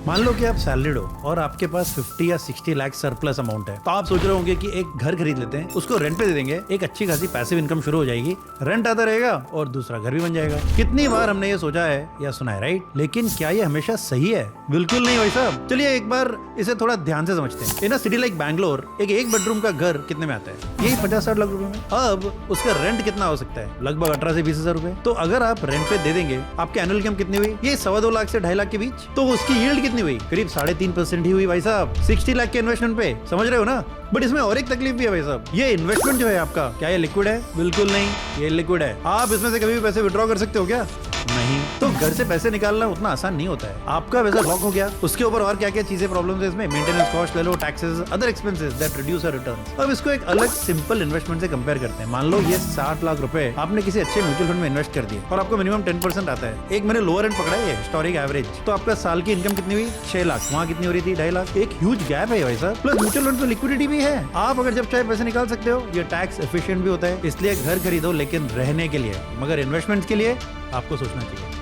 मान लो कि आप सैलरीड हो और आपके पास 50 या 60 लाख सरप्लस अमाउंट है, तो आप सोच रहे होंगे कि एक घर खरीद लेते हैं, उसको रेंट पे दे देंगे, एक अच्छी खासी पैसिव इनकम शुरू हो जाएगी, रेंट आता रहेगा और दूसरा घर भी बन जाएगा। कितनी बार हमने ये सोचा है या सुना है, राइट? लेकिन क्या ये हमेशा सही है? बिल्कुल नहीं भाई साहब। चलिए एक बार इसे थोड़ा ध्यान से समझते हैं। इन अ सिटी लाइक बैंगलोर एक बेडरूम का घर कितने में आता है? यही 50-60 लाख रुपए में। अब उसका रेंट कितना हो सकता है? लगभग 18 से 20 हजार रुपए। तो अगर आप रेंट पे दे देंगे, आपके एनुअल इनकम कितनी हुई? ये 2.25 लाख से 2.5 लाख के बीच। तो उसकी यील्ड कितनी हुई? करीब 3.5% ही हुई भाई साहब, 60 लाख के इन्वेस्टमेंट पे। समझ रहे हो ना? बट इसमें और एक तकलीफ भी है भाई साहब। ये इन्वेस्टमेंट जो है आपका, क्या ये लिक्विड है? बिल्कुल नहीं, ये लिक्विड है। आप इसमें से कभी भी पैसे विड्रॉ कर सकते हो क्या? नहीं। तो घर से पैसे निकालना उतना आसान नहीं होता है। आपका पैसा लॉक हो गया, उसके ऊपर और क्या क्या चीजें प्रॉब्लम्स है इसमें, मेंटेनेंस कॉस्ट ले लो, taxes, other expenses that reduce your returns. अब इसको एक अलग सिंपल इन्वेस्टमेंट से कंपेयर करते हैं। मान लो ये 60 लाख रुपए आपने किसी अच्छे म्यूचुअल फंड में इन्वेस्ट कर दिए और आपको मिनिमम 10% आता है। एक मैंने लोअर एंड पकड़ा है, हिस्टोरिक एवरेज। तो आपका साल की इनकम कितनी हुई? 6 लाख। वहाँ कितनी हो रही थी? 2.5 लाख। एक ह्यूज गैप है भाई साहब। प्लस म्यूचुअल फंड में लिक्विडिटी भी है, आप अगर जब चाहे पैसे निकाल सकते हो। ये टैक्स एफिशिएंट भी होता है। इसलिए घर खरीदो लेकिन रहने के लिए, मगर इन्वेस्टमेंट के लिए आपको सोचना चाहिए।